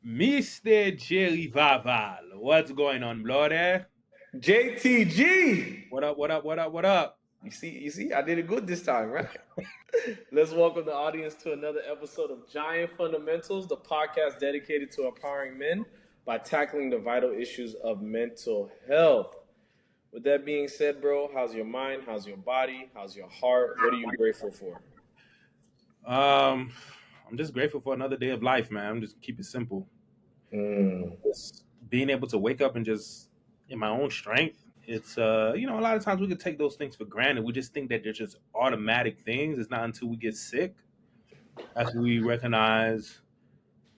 Mr. Jerry Vaval. What's going on, bloody? JTG. What up, what up, what up, what up? You see, I did it good this time, right? Let's welcome the audience to another episode of Giant Fundamentals, the podcast dedicated to empowering men by tackling the vital issues of mental health. With that being said, bro, how's your mind? How's your body? How's your heart? What are you grateful for? Um, I'm just grateful for another day of life, man. I'm just keep it simple. Mm, Just being able to wake up and just in my own strength. It's a lot of times we can take those things for granted. We just think that they're just automatic things. It's not until we get sick as we recognize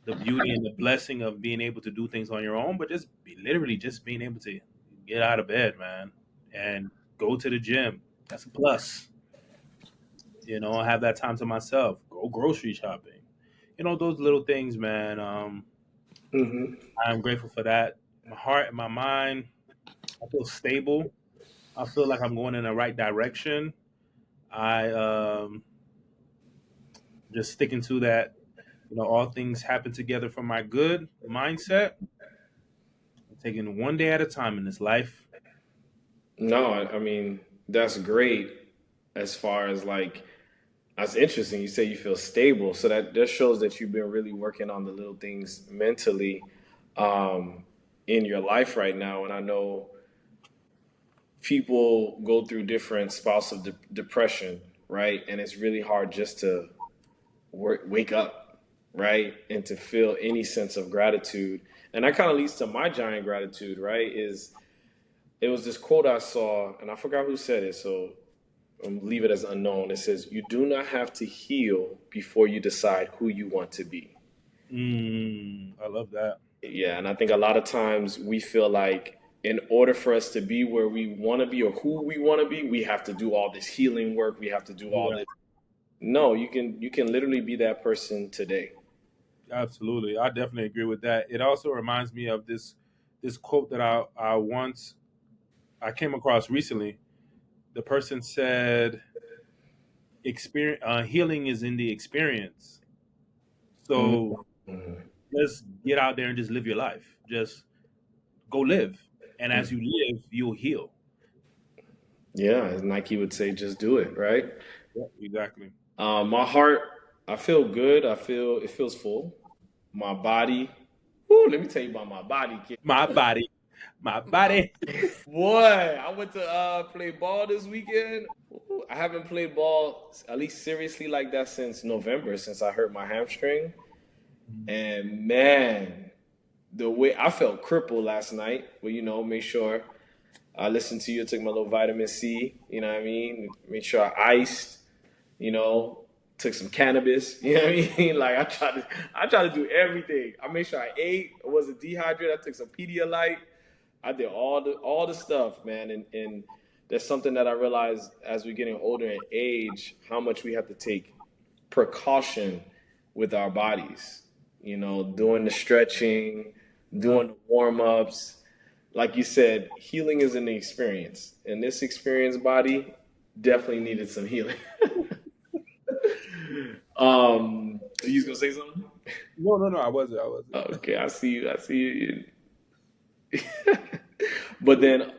the beauty and the blessing of being able to do things on your own, but literally just being able to get out of bed, man, and go to the gym. That's a plus. Have that time to myself, go grocery shopping. Those little things, man. hmm I'm grateful for that. My heart and my mind, I feel stable. I feel like I'm going in the right direction. I just sticking to that. All things happen together for my good mindset. I'm taking one day at a time in this life. No, I mean, that's great as far as like, that's interesting. You say you feel stable. So that shows that you've been really working on the little things mentally um, in your life right now. And I know people go through different spouts of depression, right? And it's really hard just to wake up, right? And to feel any sense of gratitude. And that kind of leads to my giant gratitude, right? It was this quote I saw, and I forgot who said it. So leave it as unknown. It says, "You do not have to heal before you decide who you want to be." I love that. Yeah, and I think a lot of times we feel like in order for us to be where we want to be or who we want to be, we have to do all this healing work. We have to do all Yeah, this. No, you can literally be that person today. absolutely. I definitely agree with that. It also reminds me of this quote that I came across recently. The person said, "Experience healing is in the experience." So Mhm. just get out there and just live your life. Just go live, and as you live, you'll heal. Yeah, as Nike would say, just do it, right? Yeah, exactly. My heart, I feel good. I feel it feels full. My body, whoo, let me tell you about my body, kid. My body, my body. Boy, I went to play ball this weekend. Ooh, I haven't played ball at least seriously like that since November, since I hurt my hamstring. And man, the way I felt crippled last night. Well, make sure I listened to you, took my little vitamin C. You know what I mean? Make sure I iced. You know, took some cannabis. You know what I mean? Like I tried to do everything. I made sure I ate. I wasn't dehydrated. I took some Pedialyte. I did all the stuff, man. And that's something that I realized as we're getting older in age, how much we have to take precaution with our bodies. Doing the stretching, doing the warm ups. Like you said, healing is an experience, and this experience body definitely needed some healing. You was gonna say something? No, no, no. I wasn't. I wasn't. Okay, I see you. I see you. But then,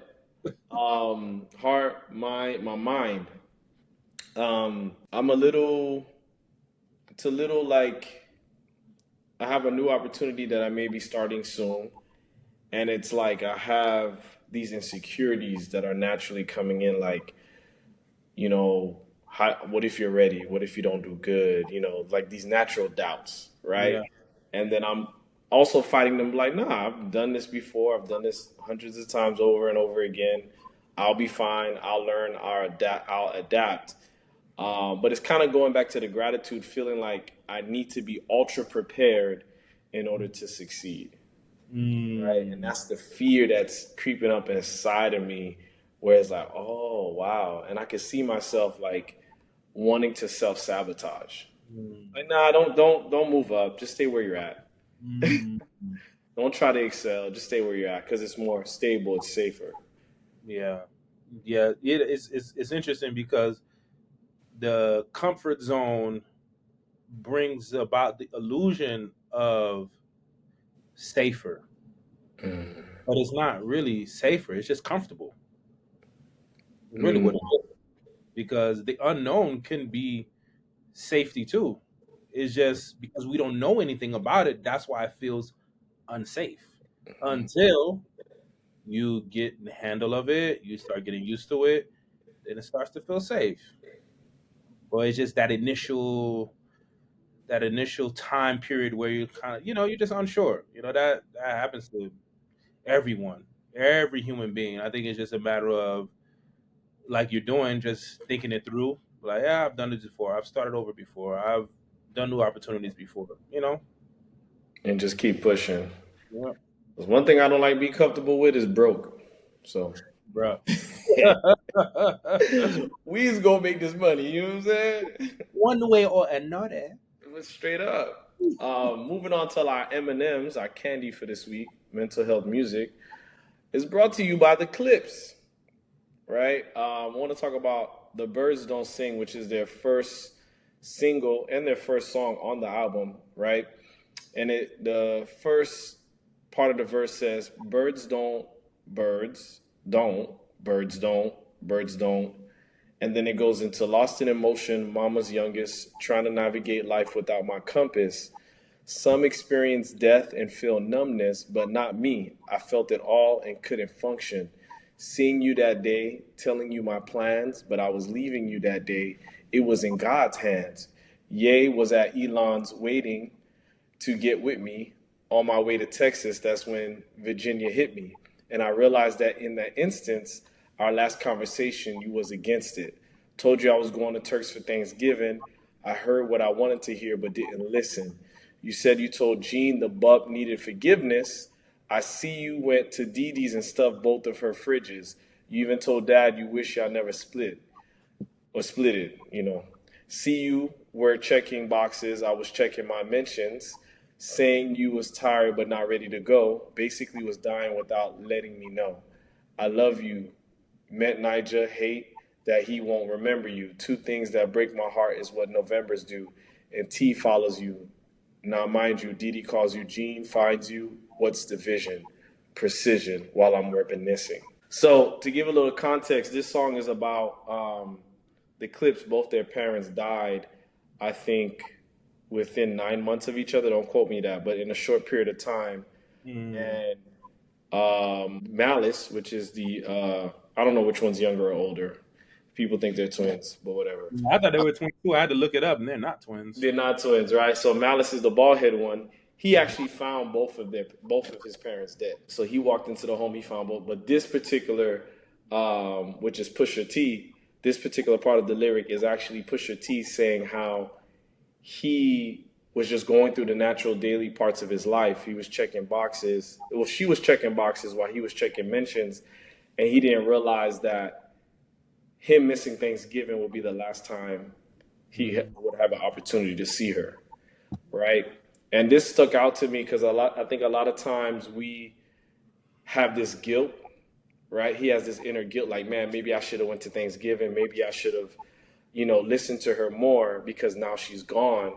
heart, my mind. I'm a little. It's a little like I have a new opportunity that I may be starting soon, and it's like I have these insecurities that are naturally coming in, like what if you're ready? What if you don't do good? Like these natural doubts, right? Yeah. And then I'm also fighting them like, nah, I've done this before. I've done this hundreds of times over and over again. I'll be fine. I'll learn. I'll adapt. But it's kind of going back to the gratitude, feeling like I need to be ultra prepared in order to succeed, right? And Mm, that's the fear that's creeping up inside of me, where it's like, oh wow, and I can see myself like wanting to self sabotage. mm, Like, nah, don't move up. Just stay where you're at. mm. Don't try to excel. Just stay where you're at because it's more stable. It's safer. Yeah, yeah. It's interesting because the comfort zone brings about the illusion of safer, Mm. but it's not really safer. It's just comfortable. It's really Mm. what it is. Because the unknown can be safety too. It's just because we don't know anything about it. That's why it feels unsafe until you get the handle of it. You start getting used to it, then it starts to feel safe. Or it's just that initial time period where you kind of you're just unsure. That happens to everyone, every human being. I think it's just a matter of like you're doing, just thinking it through. Like, yeah, I've done this before. I've started over before. I've done new opportunities before. And just keep pushing. Yeah, 'Cause one thing I don't like being comfortable with is broke. So bro. we's gonna make this money. You know what I'm saying? One way or another. But straight up. Moving on to our M&Ms, our candy for this week, mental health music, is brought to you by the Clips. Right? I want to talk about The Birds Don't Sing, which is their first single and their first song on the album, right? And the first part of the verse says, birds don't, birds don't, birds don't. And then it goes into lost in emotion, mama's youngest, trying to navigate life without my compass. Some experience death and feel numbness, but not me. I felt it all and couldn't function. Seeing you that day, telling you my plans, but I was leaving you that day. It was in God's hands. Ye was at Elon's waiting to get with me. On my way to Texas, that's when Virginia hit me. And I realized that in that instance, our last conversation, you was against it. Told you I was going to Turks for Thanksgiving. I heard what I wanted to hear, but didn't listen. You said you told Jean the buck needed forgiveness. I see you went to Dee Dee's and stuffed both of her fridges. You even told Dad you wish y'all never split it. See you were checking boxes. I was checking my mentions. Saying you was tired but not ready to go. Basically was dying without letting me know. I love you. Met Nigel, hate that he won't remember you. Two things that break my heart is what Novembers do. And T follows you. Now, mind you, Dee Dee calls you Gene, finds you. What's the vision? Precision while I'm reminiscing. So, to give a little context, this song is about the Clips. Both their parents died, I think, within 9 months of each other. Don't quote me that, but in a short period of time. Mm. And Malice, which is I don't know which one's younger or older. People think they're twins, but whatever. I thought they were twins too. I had to look it up, and they're not twins. They're not twins, right? So Malice is the bald head one. He actually found both of his parents dead. So he walked into the home, he found both. But this particular, which is Pusha T, this particular part of the lyric is actually Pusha T saying how he was just going through the natural daily parts of his life. He was checking boxes. Well, she was checking boxes while he was checking mentions, and he didn't realize that him missing Thanksgiving would be the last time he would have an opportunity to see her, right? And this stuck out to me because I think a lot of times we have this guilt, right? He has this inner guilt, like, man, maybe I should have went to Thanksgiving. Maybe I should have, listened to her more because now she's gone,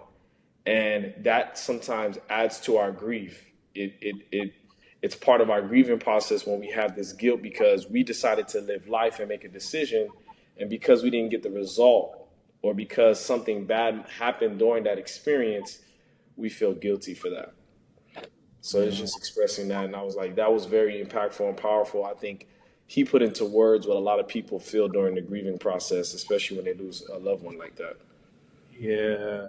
and that sometimes adds to our grief. It's part of our grieving process when we have this guilt because we decided to live life and make a decision, and because we didn't get the result, or because something bad happened during that experience, we feel guilty for that. So it's Yeah. just expressing that, and I was like, that was very impactful and powerful. I think he put into words what a lot of people feel during the grieving process, especially when they lose a loved one like that. Yeah.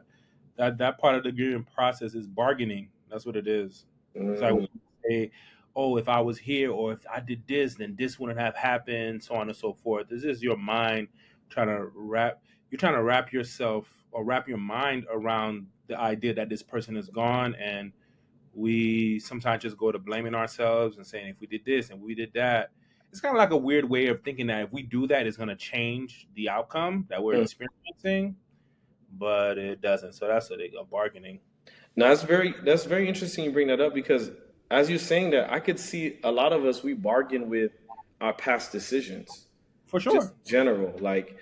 That part of the grieving process is bargaining. That's what it is. It's like when Mm. you say, "Oh, if I was here, or if I did this, then this wouldn't have happened," so on and so forth. This is your mind trying to wrap. You're trying to wrap yourself or wrap your mind around the idea that this person is gone, and we sometimes just go to blaming ourselves and saying, "If we did this and we did that." It's kind of like a weird way of thinking that if we do that, it's going to change the outcome that we're Mm. experiencing, but it doesn't. So that's what they go bargaining. Now that's very interesting you bring that up because as you're saying that, I could see a lot of us we bargain with our past decisions, For just sure. in general. Like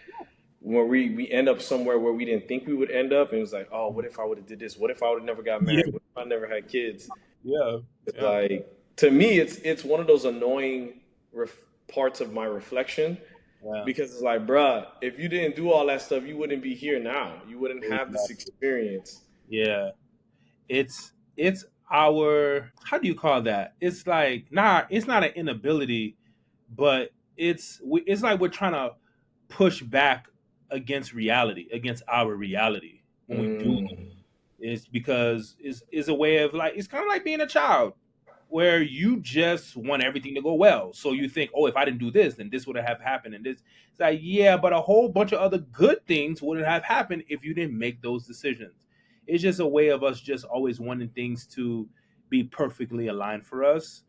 where we end up somewhere where we didn't think we would end up, and it was like, oh, what if I would have did this? What if I would have never got Yeah. married? What if I never had kids? Yeah, It's yeah, like, to me, it's one of those annoying parts of my reflection, yeah. because it's like, bruh, if you didn't do all that stuff, you wouldn't be here now. You wouldn't have this Exactly. experience. Yeah. It's our, how do you call that? It's like, nah, it's not an inability, but it's like we're trying to push back against reality, against our reality when we do. Mm, It's because is a way of like, it's kind of like being a child where you just want everything to go well. So you think, oh, if I didn't do this, then this would have happened, and this. It's like, yeah, but a whole bunch of other good things wouldn't have happened if you didn't make those decisions. It's just a way of us just always wanting things to be perfectly aligned for us,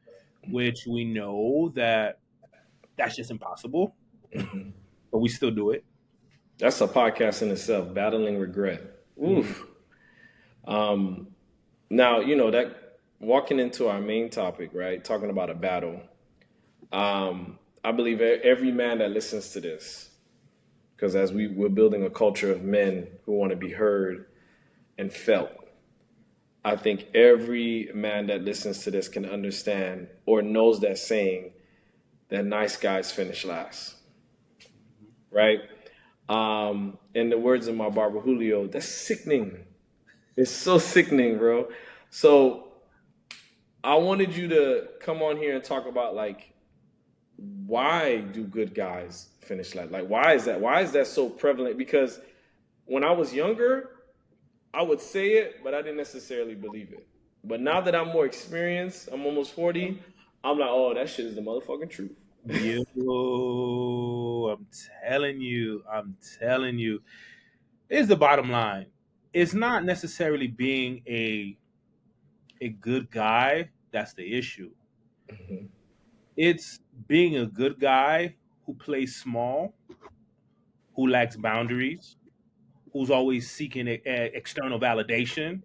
which we know that that's just impossible, mhm. but we still do it. That's a podcast in itself, battling regret. Mm, Oof. Um, Now, that walking into our main topic, right? Talking about a battle. I believe every man that listens to this, because as we're building a culture of men who want to be heard and felt, I think every man that listens to this can understand or knows that saying that nice guys finish last, right? In the words of my barber Julio, that's sickening. It's so sickening, bro. So I wanted you to come on here and talk about, like, why do good guys finish last? Like, why is that? Why is that so prevalent? Because when I was younger, I would say it, but I didn't necessarily believe it. But now that I'm more experienced, I'm almost 40, I'm like, oh, that shit is the motherfucking truth. I'm I'm telling you. Is the bottom line. It's not necessarily being a good guy that's the issue. Mhm. It's being a good guy who plays small, who lacks boundaries, who's always seeking external validation,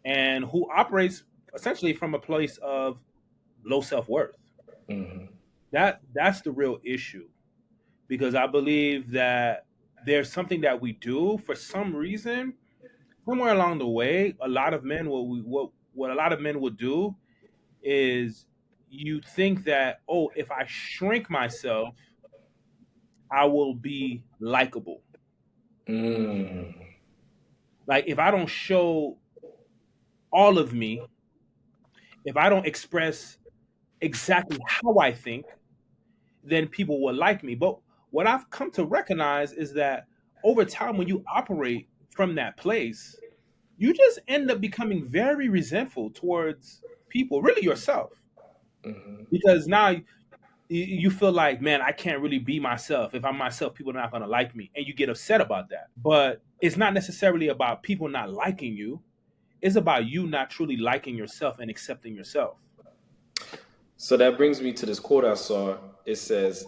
and who operates essentially from a place of low self worth. Mhm. That's the real issue, because I believe that there's something that we do for some reason somewhere along the way. A lot of men what a lot of men will do is, you think that, oh, if I shrink myself, I will be likable. Mm. Like if I don't show all of me, if I don't express exactly how I think, then people will like me. But what I've come to recognize is that over time, when you operate from that place, you just end up becoming very resentful towards people, really yourself, Mhm. because now you feel like, man, I can't really be myself. If I'm myself, people are not going to like me, and you get upset about that. But it's not necessarily about people not liking you. It's about you not truly liking yourself and accepting yourself. So that brings me to this quote I saw. It says,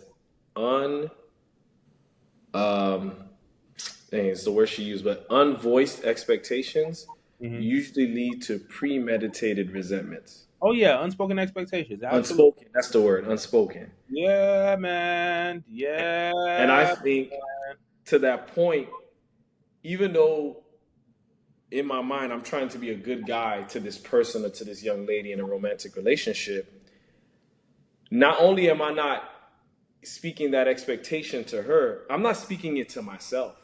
"Un, um, dang, it's the word she used, but unvoiced expectations Hmm. usually lead to premeditated resentments." Oh yeah, unspoken expectations, absolutely. Unspoken, that's the word, unspoken. Yeah, man. And I Yeah. think, to that point, even though in my mind I'm trying to be a good guy to this person or to this young lady in a romantic relationship, not only am I not speaking that expectation to her, I'm not speaking it to myself.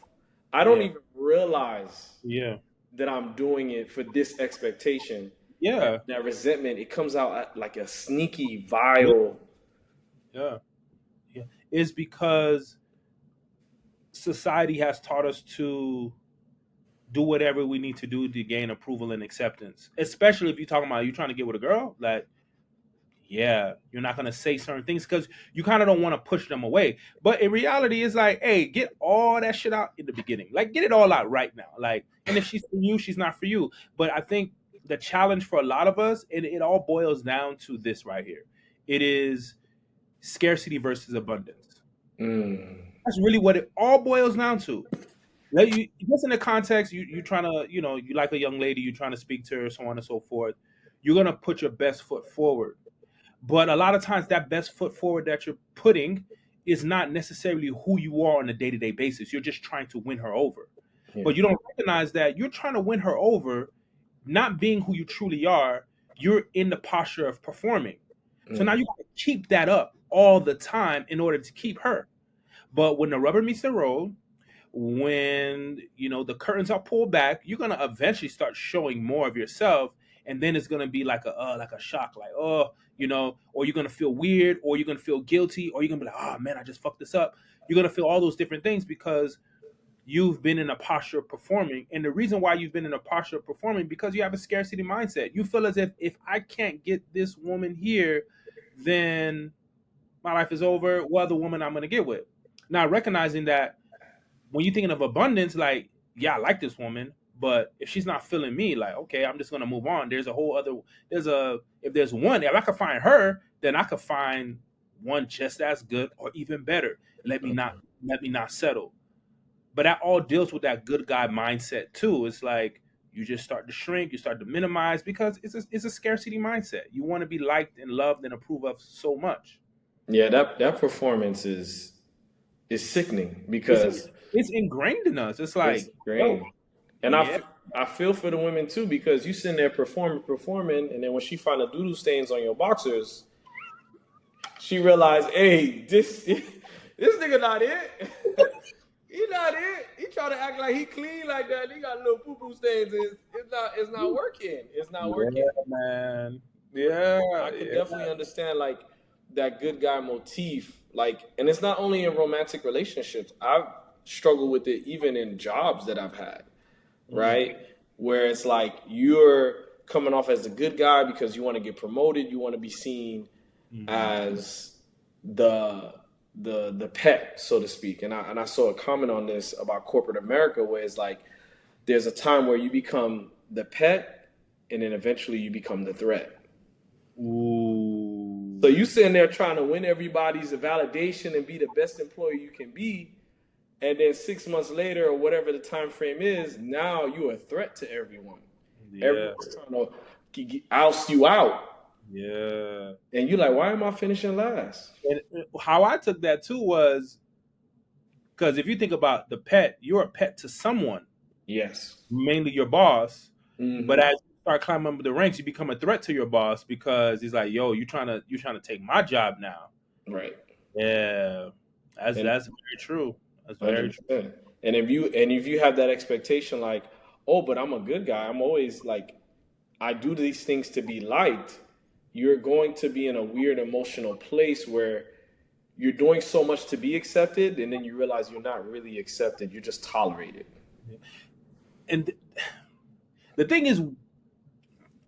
I don't Yeah. even realize Yeah. that I'm doing it for this expectation. And Yeah. that resentment, it comes out like a sneaky, Yeah. vile. Yeah. Yeah. It's because society has taught us to do whatever we need to do to gain approval and acceptance. Especially if you're talking about you trying to get with a girl, like, yeah, you're not gonna say certain things because you kind of don't want to push them away. But in reality, it's like, hey, get all that shit out in the beginning. Like, get it all out right now. Like, and if she's for you, she's not for you. But I think the challenge for a lot of us, it all boils down to this right here. It is scarcity versus abundance. Mm, That's really what it all boils down to. Like, you just in the context, you trying to, you like a young lady, you're trying to speak to her, so on and so forth. You're gonna put your best foot forward. But a lot of times, that best foot forward that you're putting is not necessarily who you are on a day to day basis. You're just trying to win her over. yeah. But you don't recognize that you're trying to win her over, not being who you truly are. you're in the posture of performing. So now you got to keep that up all the time in order to keep her. But when the rubber meets the road, when the curtains are pulled back, you're gonna eventually start showing more of yourself, and then it's gonna be like a shock, like or you're gonna feel weird, or you're gonna feel guilty, or you're gonna be like, oh man, I just fucked this up. You're gonna feel all those different things because you've been in a posture of performing. And the reason why you've been in a posture of performing, because you have a scarcity mindset. You feel as if I can't get this woman here, then my life is over. What other woman I'm gonna get with? Now recognizing that when you're thinking of abundance, like, yeah, I like this woman, but if she's not feeling me, like, okay, I'm just gonna move on. There's a whole other if there's one, if I could find her, then I could find one just as good or even better. Let me not settle. But that all deals with that good guy mindset too. It's like you just start to shrink, you start to minimize, because it's a scarcity mindset. You want to be liked and loved and approved of so much. Yeah, that performance is sickening It's because it's ingrained in us. It's it's like, yo, strange. And yeah, I feel for the women too, because you sitting there performing, and then when she find the doodle stains on your boxers, she realized, hey, this nigga not it. He not it. He try to act like he clean like that. He got little poo poo stains. It's not working. It's not working. yeah, man, yeah, I could yeah. definitely understand like that good guy motif. Like, and it's not only in romantic relationships. I've struggled with it even in jobs that I've had, Mm, right? Where it's like you're coming off as a good guy because you want to get promoted, you want to be seen mm, as the pet, so to speak. And I saw a comment on this about corporate America where it's like there's a time where you become the pet and then eventually you become the threat. ooh, So you sitting there trying to win everybody's validation and be the best employee you can be, and then 6 months later or whatever the time frame is, now you're a threat to everyone. yeah, Everyone's trying to oust you out, yeah. and you're like, why am I finishing last? And how I took that too was because if you think about the pet, you're a pet to someone, Yes. mainly your boss. But Mm-hmm. as you start climbing up the ranks, you become a threat to your boss because he's like, "Yo, you trying to take my job now." Right. Yeah, that's And that's very true. That's very true. 100%. And if you have that expectation, like, oh, but I'm a good guy. I'm always like, I do these things to be liked. You're going to be in a weird emotional place where you're doing so much to be accepted, and then you realize you're not really accepted. You're just tolerated. And the thing is,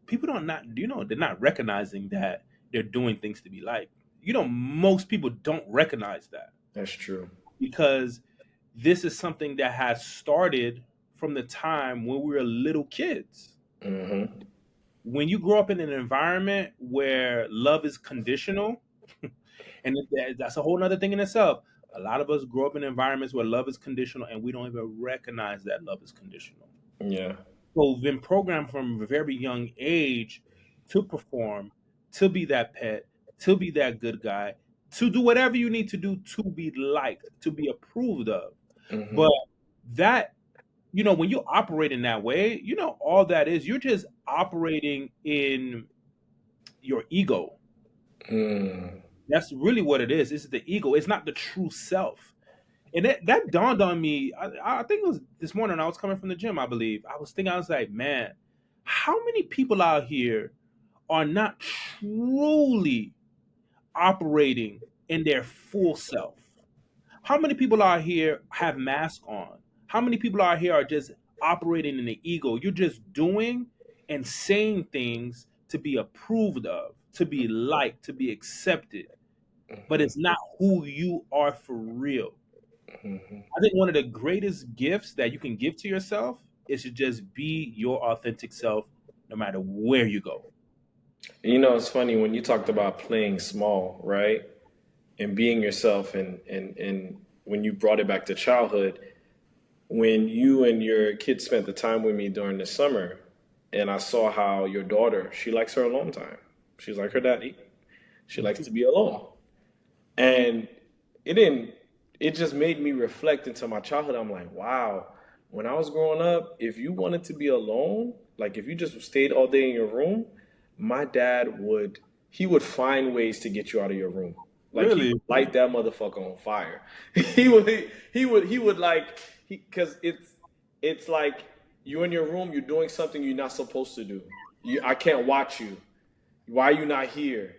people they're not recognizing that they're doing things to be liked. Most people don't recognize that That's true. because this is something that has started from the time when we were little kids. Mm-hmm. When you grow up in an environment where love is conditional, and that's a whole other thing in itself. A lot of us grow up in environments where love is conditional, and we don't even recognize that love is conditional. Yeah. So we've been programmed from a very young age to perform, to be that pet, to be that good guy, to do whatever you need to do to be liked, to be approved of. Mm-hmm. But that, when you operate in that way, all that is, you're just operating in your ego. Mm. That's really what it is. It's the ego. It's not the true self. And that dawned on me. I think it was this morning. I was coming from the gym. I believe I was thinking. I was like, man, how many people out here are not truly operating in their full self? How many people out here have masks on? How many people out here are just operating in the ego? You're just doing and saying things to be approved of, to be liked, to be accepted, but Mm-hmm. it's not who you are for real. Mm-hmm. I think one of the greatest gifts that you can give to yourself is to just be your authentic self no matter where you go. It's funny when you talked about playing small, right? And being yourself, and when you brought it back to childhood, when you and your kids spent the time with me during the summer, and I saw how your daughter, she likes her alone time. She's like her daddy. She likes to be alone. And it didn't it just made me reflect into my childhood. I'm like, wow, when I was growing up, if you wanted to be alone, like if you just stayed all day in your room, my dad would he would find ways to get you out of your room. Like he Really? would light that motherfucker on fire. He would like because it's like you're in your room, you're doing something you're not supposed to do. I can't watch you. Why are you not here?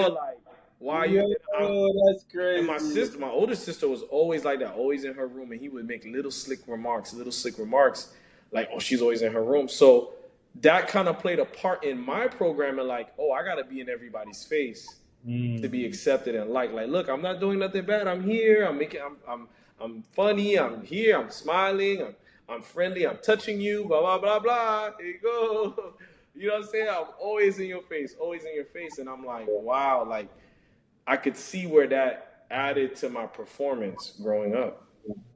Like why are you? Yo, that's And my crazy. sister, my older sister, was always like that, always in her room, and he would make little slick remarks, like, "Oh, she's always in her room." So that kind of played a part in my programming, like, "Oh, I gotta be in everybody's face to be Mm. accepted and liked." Like, look, I'm not doing nothing bad. I'm here. I'm funny. I'm here. I'm smiling. I'm friendly. I'm touching you. Blah blah blah blah. Here you go. You know what I'm saying? I'm always in your face, always in your face, and I'm like, wow, like I could see where that added to my performance growing up.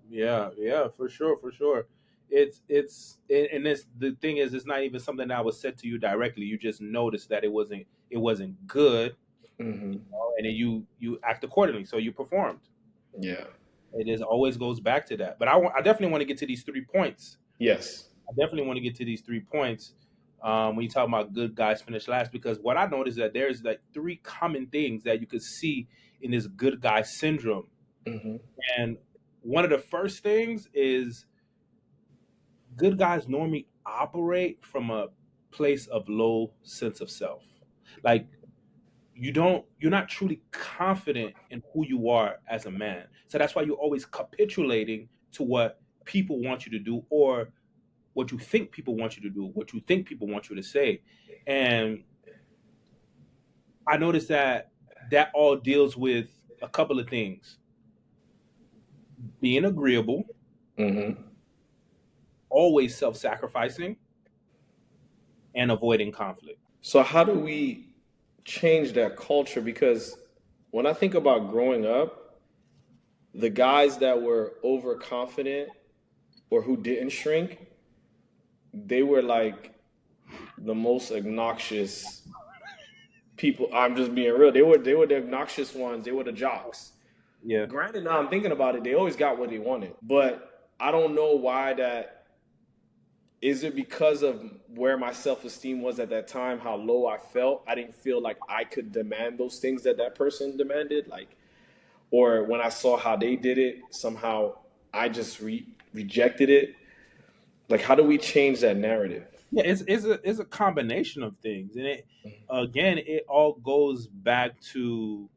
Yeah, yeah, for sure, for sure. And this the thing is, it's not even something that was said to you directly. You just noticed that it wasn't good, Hmm. and then you act accordingly. So you performed. Yeah. It is always goes back to that. But I definitely want to get to these 3 points. Yes. I definitely want to get to these 3 points. When you talk about good guys finish last, because what I noticed that there's like three common things that you could see in this good guy syndrome. Hmm. And one of the first things is good guys normally operate from a place of low sense of self. Like you're not truly confident in who you are as a man. So that's why you're always capitulating to what people want you to do, or what you think people want you to do, what you think people want you to say. And I noticed that that all deals with a couple of things: being agreeable, Hmm. always self-sacrificing, and avoiding conflict. So how do we change that culture? Because when I think about growing up, the guys that were overconfident or who didn't shrink, they were like the most obnoxious people. I'm just being real. They were the obnoxious ones. They were the jocks. Yeah. Granted, now I'm thinking about it, they always got what they wanted. But I don't know why that is. It because of where my self-esteem was at that time, how low I felt. I didn't feel like I could demand those things that that person demanded, like, or when I saw how they did it, somehow I just rejected it. Like, how do we change that narrative? Yeah, it's a combination of things, and it all goes back to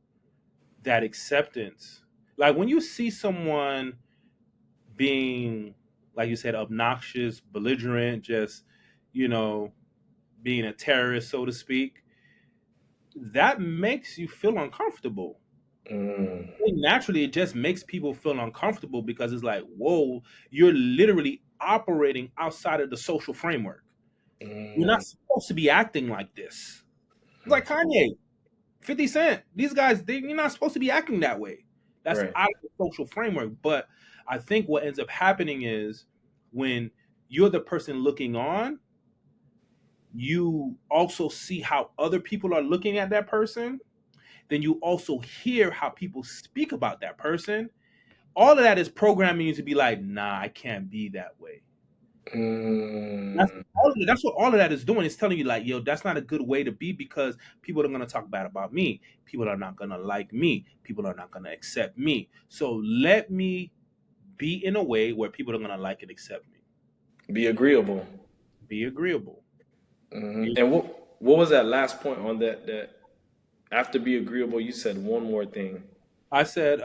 that acceptance. Like when you see someone being, like you said, obnoxious, belligerent, just you know, being a terrorist, so to speak, that makes you feel uncomfortable. Mm, Naturally, it just makes people feel uncomfortable because it's like, whoa, you're literally operating outside of the social framework. You're not mm, supposed to be acting like this. Like Kanye, 50 Cent, these guys, you're not supposed to be acting that way. That's right. out of the social framework. But I think what ends up happening is when you're the person looking on, you also see how other people are looking at that person. Then you also hear how people speak about that person. All of that is programming you to be like, nah, I can't be that way. That's Mm, that's what all of that is doing. It's telling you like, yo, that's not a good way to be because people are gonna talk bad about me. People are not gonna like me. People are not gonna accept me. So let me be in a way where people are gonna like and accept me. be agreeable. Be agreeable. Hmm. Be- And what was that last point on that? That after be agreeable, you said one more thing. I said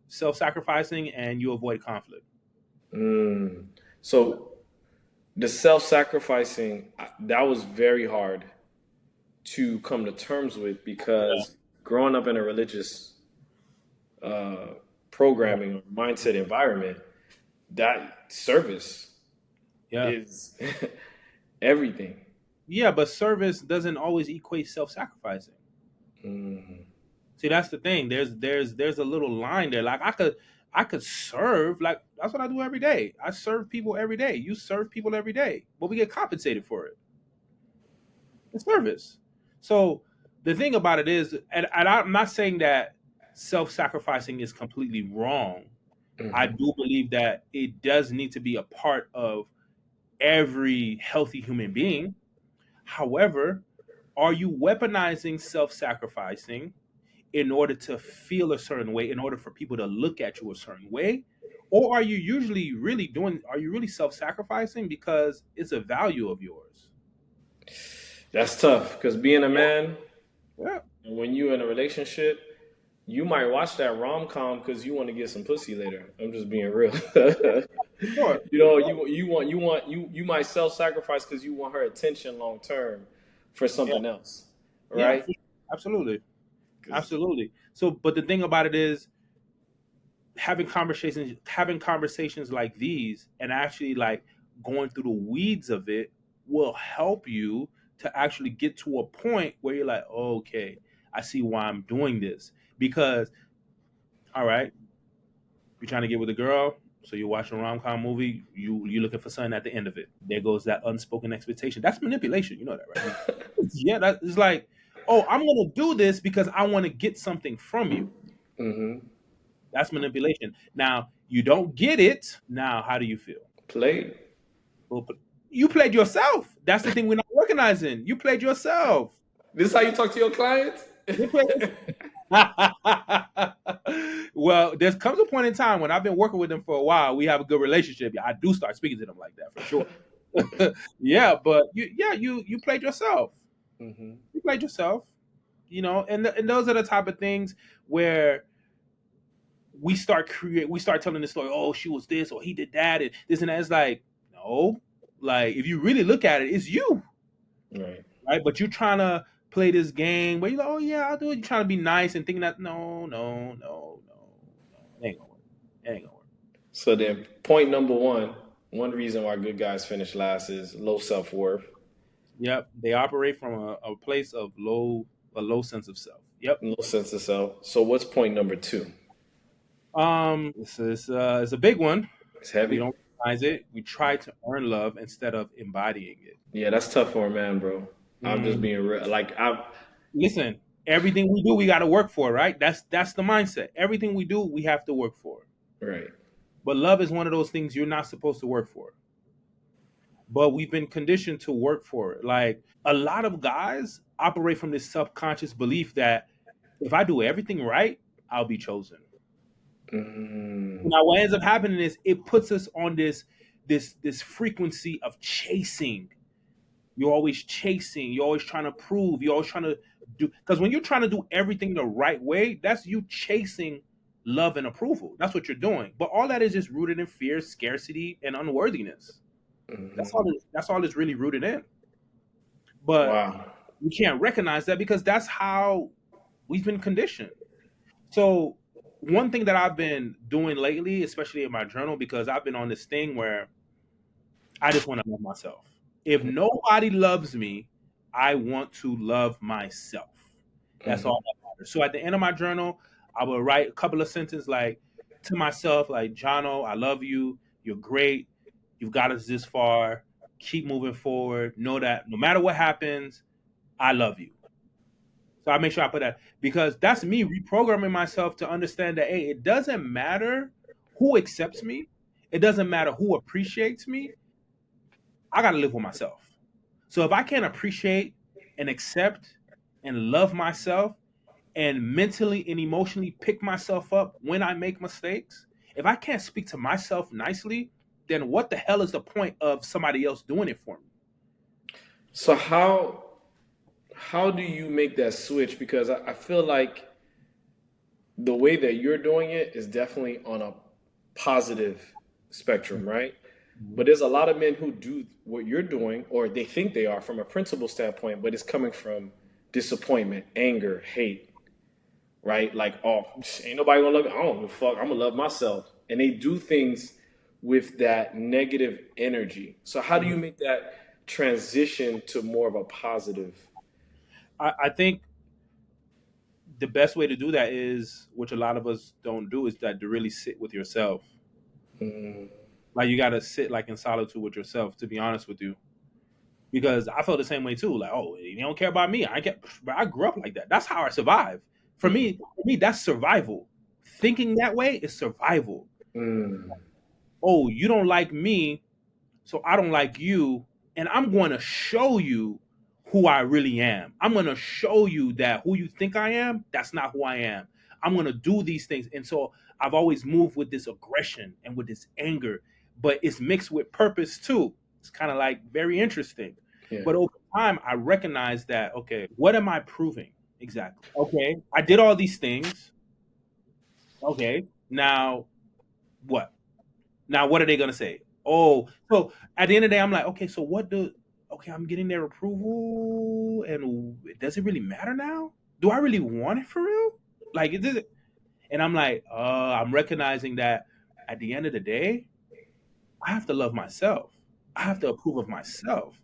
self-sacrificing and you avoid conflict. Mm. So the self-sacrificing, that was very hard to come to terms with Yeah. because growing up in a religious uh, Yeah. programming or mindset environment, that service Yeah. is everything. Yeah, but service doesn't always equate self-sacrificing. Mm, See, that's the thing. There's a little line there. Like I could serve. Like that's what I do every day. I serve people every day. You serve people every day, but we get compensated for it. It's service. So the thing about it is, and I'm not saying that self-sacrificing is completely wrong. I mhm, do believe that it does need to be a part of every healthy human being. However, Are you weaponizing self-sacrificing in order to feel a certain way, in order for people to look at you a certain way? Or are you usually really are you really self-sacrificing because it's a value of yours? That's tough because being a Yeah. man, Yeah. and when you're in a relationship, you might watch that rom com because you want to get some pussy later. I'm just being real. Sure. You might self sacrifice because you want her attention long term for Yeah. something else, Yeah. right? Absolutely. 'Cause- Absolutely. So, but the thing about it is, having conversations like these and actually like going through the weeds of it will help you to actually get to a point where you're like, oh, okay, I see why I'm doing this. Because, all right, you're trying to get with a girl, so you're watching a rom-com movie, you're looking for something at the end of it. There goes that unspoken expectation. That's manipulation. You know that, right? Yeah, that is like, oh, I'm gonna do this because I want to get something from you. Mhm. That's manipulation. Now, you don't get it. Now, how do you feel? Played. Well, but you played yourself. That's the thing we're not recognizing. You played yourself. This is how you talk to your clients? You played. Well, there comes a point in time when I've been working with them for a while. We have a good relationship. I do start speaking to them like that for sure. Yeah, but you played yourself. Hmm. You played yourself. And those are the type of things where we start telling the story. Oh, she was this, or he did that, and this and that. It's like, no, like if you really look at it, it's you, Right. right? But you're trying to play this game where you're like, oh yeah, I'll do it. You're trying to be nice and thinking that no, no, no, no, no, it ain't gonna work. It ain't gonna work. So then, point number one reason why good guys finish last is low self worth, Yep, they operate from a place of a low sense of self. Yep. low sense of self. So what's point number two? It's a big one. It's We heavy. don't recognize it. We try to earn love instead of embodying it. Yeah, that's tough for a man, bro. I'm just Mm. being real. Like I, Listen, everything we do, we got to work for, right? That's the mindset. Everything we do, we have to work for. right. But love is one of those things you're not supposed to work for. But we've been conditioned to work for it. Like a lot of guys operate from this subconscious belief that if I do everything right, I'll be chosen. Mm, Now, what ends up happening is it puts us on this frequency of chasing. You're always chasing. You're always trying to prove. You're always trying to do, because when you're trying to do everything the right way, that's you chasing love and approval. That's what you're doing. But all that is just rooted in fear, scarcity, and unworthiness. mhm. That's all it's really rooted in. But Wow. we can't recognize that because that's how we've been conditioned. So one thing that I've been doing lately, especially in my journal, because I've been on this thing where I just want to love myself. If nobody loves me, I want to love myself. That's Mhm. all that matters. So at the end of my journal, I will write a couple of sentences like to myself, like, Jono, I love you. You're great. You've got us this far. Keep moving forward. Know that no matter what happens, I love you. So I make sure I put that because that's me reprogramming myself to understand that, hey, it doesn't matter who accepts me. It doesn't matter who appreciates me. I got to live with myself. So if I can't appreciate and accept and love myself and mentally and emotionally pick myself up when I make mistakes, if I can't speak to myself nicely, then what the hell is the point of somebody else doing it for me? So how do you make that switch? Because I feel like the way that you're doing it is definitely on a positive spectrum, right? Mhm. But there's a lot of men who do what you're doing, or they think they are from a principle standpoint, but it's coming from disappointment, anger, hate, right? Like, oh, ain't nobody gonna love me. I don't give a fuck. I'm gonna love myself. And they do things with that negative energy. So how do you make that transition to more of a positive? I think the best way to do that is, which a lot of us don't do, is that to really sit with yourself. Mm, Like you got to sit like in solitude with yourself. To be honest with you, because I felt the same way too. Like, oh, you don't care about me. But I grew up like that. That's how I survive. For me, that's survival. Thinking that way is survival. mm, Oh, you don't like me, so I don't like you, and I'm going to show you who I really am. I'm going to show you that who you think I am, that's not who I am. I'm going to do these things. And so I've always moved with this aggression and with this anger, but it's mixed with purpose too. It's kind of like very interesting. Yeah. But over time, I recognize that, okay, what am I proving exactly? Okay, I did all these things. Okay, now what? Now, what are they going to say? Oh, so at the end of the day, I'm like, okay, so what do, okay, I'm getting their approval, and does it really matter now? Do I really want it for real? Like, it does, and I'm like, I'm recognizing that at the end of the day, I have to love myself. I have to approve of myself.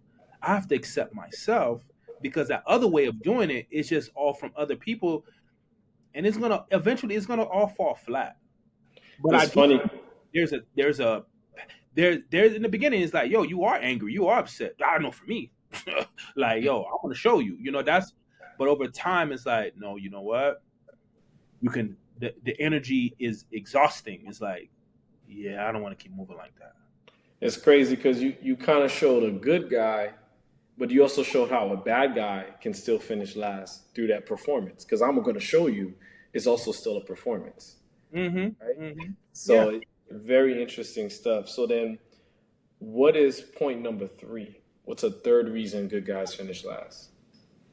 I have to accept myself because that other way of doing it is just all from other people, and it's gonna eventually it's gonna all fall flat. But I It's do. funny. There's in the beginning, it's like, yo, you are angry, you are upset. I know for me, like, yo, I want to show you, that's. But over time, it's like, no, you know what? You can. The energy is exhausting. It's like, yeah, I don't want to keep moving like that. It's crazy because you kind of showed a good guy, but you also showed how a bad guy can still finish last through that performance. Because I'm going to show you, it's also still a performance, right? Mm-hmm. Mm-hmm. Yeah. So very interesting stuff. So then, what is point number three? What's a third reason good guys finish last?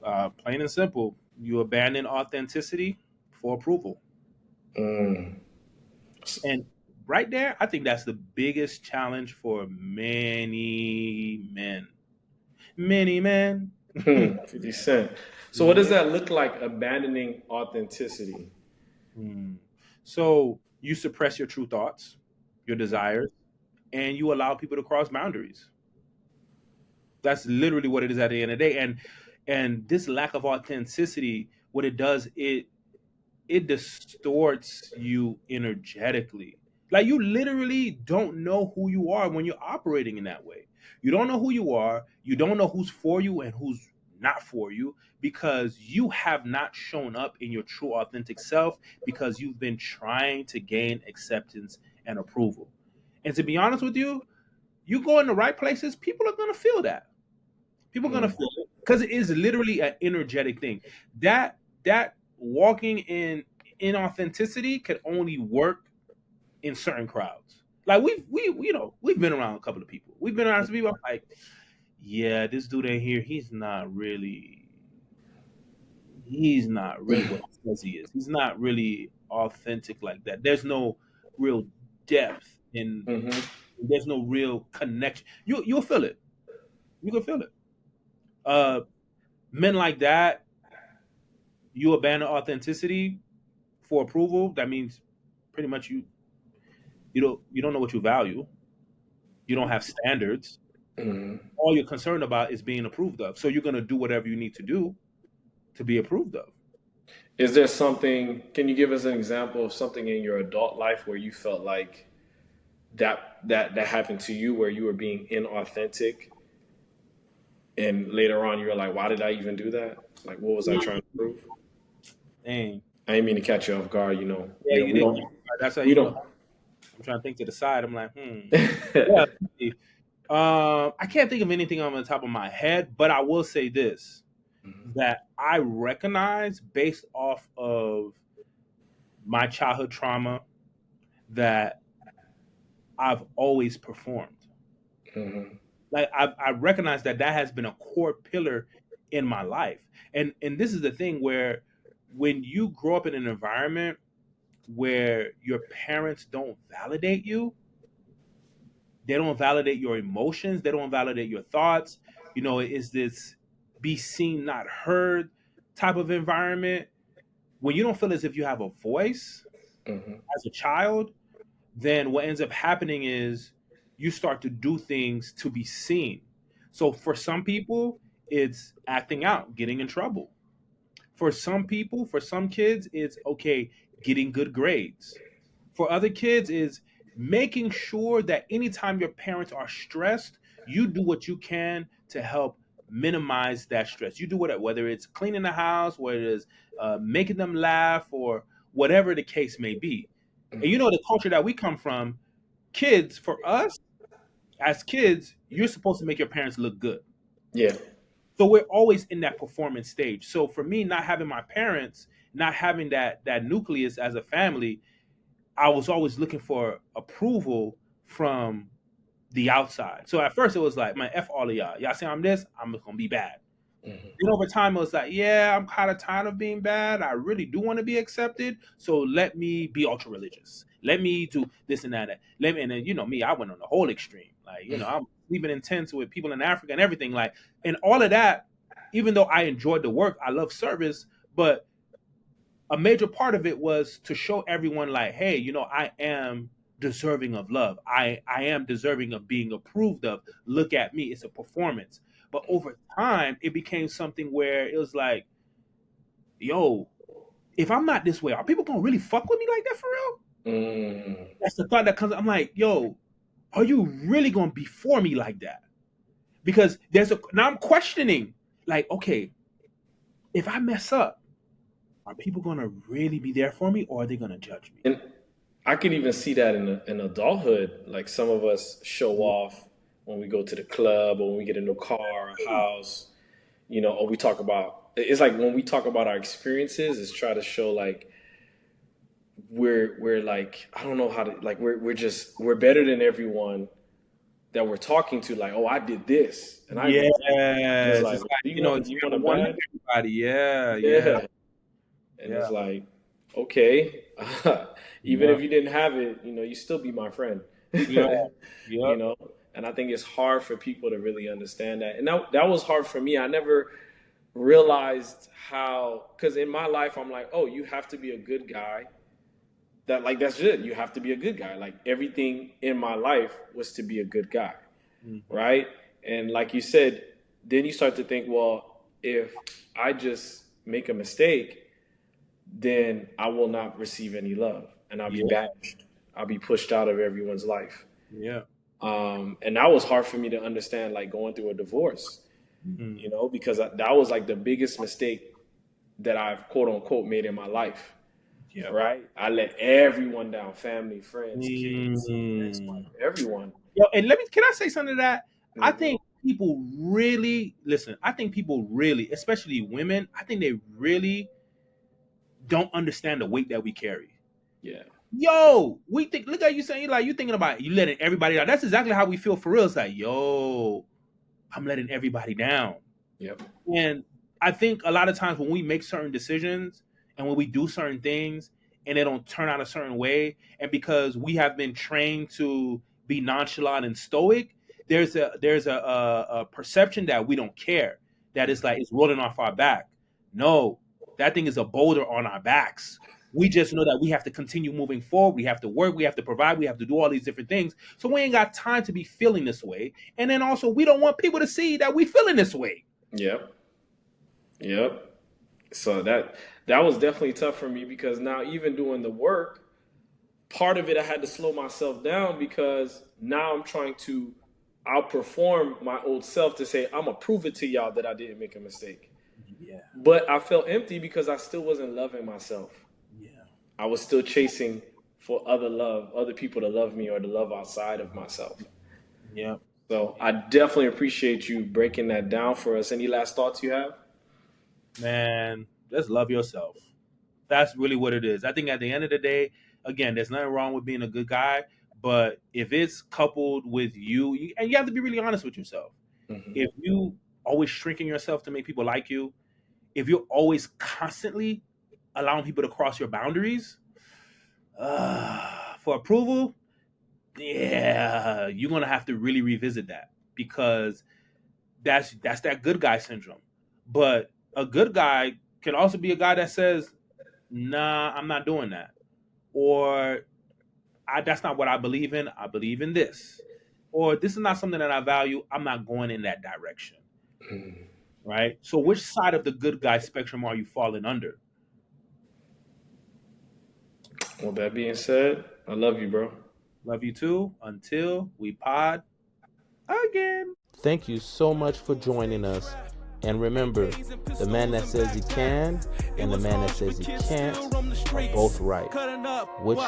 Plain and simple. You abandon authenticity for approval, Mm. and right there, I think that's the biggest challenge for many men. Many men. 50 Cent. So what does that look like, abandoning authenticity? Mm. So you suppress your true thoughts, your desires, and you allow people to cross boundaries. That's literally what it is at the end of the day. And this lack of authenticity, what it does, it distorts you energetically. Like, you literally don't know who you are when you're operating in that way. You don't know who you are. You don't know who's for you and who's not for you because you have not shown up in your true authentic self because you've been trying to gain acceptance and approval. And to be honest with you, you go in the right places, people are going to feel that. People are going to Mm. feel it because it is literally an energetic thing. That walking in inauthenticity can only work in certain crowds. Like, we've been around a couple of people. We've been around some people. I'm like, yeah, this dude in here, he's not really what he says he is. He's not really authentic like that. There's no real depth and Hmm. there's no real connection. You'll feel it. You can feel it. Uh, Men like that, you abandon authenticity for approval. That means pretty much you don't know what you value. You don't have standards. Hmm. All you're concerned about is being approved of. So you're gonna do whatever you need to do to be approved of. Is there something, can you give us an example of something in your adult life where you felt like that happened to you, where you were being inauthentic, and later on you were like, why did I even do that? Like, what was I trying to prove? Dang. I didn't mean to catch you off guard. You know, Yeah, you we did. don't, That's how we you know. don't. I'm trying to think to the side. I'm like, yeah. I can't think of anything on the top of my head, but I will say this: that I recognize based off of my childhood trauma that I've always performed. Hmm. Like, I recognize that has been a core pillar in my life, and this is the thing where when you grow up in an environment where your parents don't validate you, they don't validate your emotions, they don't validate your thoughts. Is this be seen, not heard type of environment when you don't feel as if you have a voice Hmm. as a child, then what ends up happening is you start to do things to be seen. So for some people, it's acting out, getting in trouble. For some people, for some kids, it's okay, getting good grades. For other kids, is making sure that anytime your parents are stressed, you do what you can to help minimize that stress. You do whether it's cleaning the house, whether it's making them laugh, or whatever the case may be. And the culture that we come from, kids, for us as kids, you're supposed to make your parents look good. Yeah. So we're always in that performance stage. So for me, not having my parents, not having that nucleus as a family, I was always looking for approval from the outside. So at first it was like, man, F all of y'all. Y'all say I'm this, I'm gonna be bad. Mhm. Then over time, it was like, yeah, I'm kind of tired of being bad. I really do want to be accepted. So let me be ultra religious. Let me do this and that. Let me, and then, me, I went on the whole extreme. Like, I'm sleeping in tents with people in Africa and everything. Like, and all of that, even though I enjoyed the work, I love service, but a major part of it was to show everyone, like, hey, I am deserving of love. I am deserving of being approved of. Look at me. It's a performance. But over time, it became something where it was like, yo, if I'm not this way, are people gonna really fuck with me like that for real? Mm. That's the thought that comes. I'm like, yo, are you really gonna be for me like that? Because now I'm questioning, like, okay, if I mess up, are people gonna really be there for me, or are they gonna judge me? And I could even see that in adulthood. Like some of us show off when we go to the club or when we get a new car or a house, or we talk about it's like when we talk about our experiences, it's try to show like we're like I don't know how to like we're better than everyone that we're talking to. Like, oh, I did this and I did that. And it's Yes, like, it's like, do it's you want kind a of one bad? everybody. Yeah, yeah, Yeah. And yeah, it's like, okay, even yeah, if you didn't have it, you still be my friend. yeah, you yeah, know? And I think it's hard for people to really understand that. And that was hard for me. I never realized how, because in my life, I'm like, oh, you have to be a good guy. That's it. You have to be a good guy. Like everything in my life was to be a good guy. hmm, Right. And like you said, then you start to think, well, if I just make a mistake, then I will not receive any love and I'll be yeah, banished. I'll be pushed out of everyone's life. yeah, And that was hard for me to understand, like going through a divorce, hmm, because that was like the biggest mistake that I've quote unquote made in my life. yeah. Right? I let everyone down, family, friends, kids, ex-wife, Mm. everyone. Yo, and can I say something to that? I Hmm. think people really listen. I think people really, especially women, I think they really don't understand the weight that we carry. Yeah. Yo, we think. Look at you saying, like, you thinking about you letting everybody down. That's exactly how we feel for real. It's like, yo, I'm letting everybody down. Yep. And I think a lot of times when we make certain decisions and when we do certain things and they don't turn out a certain way, and because we have been trained to be nonchalant and stoic, there's a perception that we don't care, that it's like it's rolling off our back. No, that thing is a boulder on our backs. We just know that we have to continue moving forward. We have to work. We have to provide. We have to do all these different things. So we ain't got time to be feeling this way. And then also, we don't want people to see that we feeling this way. Yep. Yep. So that was definitely tough for me because now even doing the work, part of it I had to slow myself down because now I'm trying to outperform my old self to say I'm gonna prove it to y'all that I didn't make a mistake. Yeah, But I felt empty because I still wasn't loving myself. yeah, I was still chasing for other people to love me or to love outside of myself. yeah. So I definitely appreciate you breaking that down for us. Any last thoughts you have? Man, just love yourself. That's really what it is. I think at the end of the day, again, there's nothing wrong with being a good guy, but if it's coupled with and you have to be really honest with yourself. Hmm. If you always shrinking yourself to make people like you, if you're always constantly allowing people to cross your boundaries for approval, yeah, you're gonna have to really revisit that because that's that good guy syndrome. But a good guy can also be a guy that says, "Nah, I'm not doing that," or that's not what I believe in. I believe in this," or "This is not something that I value. I'm not going in that direction." Right. So, which side of the good guy spectrum are you falling under? Well, that being said, I love you, bro. Love you too. Until we pod again. Thank you so much for joining us. And remember, the man that says he can and the man that says he can't are both right. Which one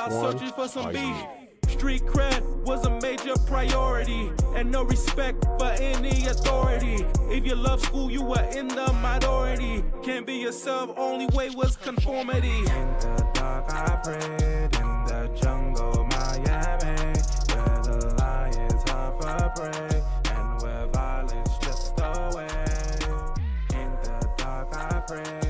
are you? Street cred was a major priority, and no respect for any authority. If you love school, you were in the minority. Can't be yourself, only way was conformity. In the dark I prayed, in the jungle Miami, where the lions hunt for prey, and where violence just away. In the dark I prayed.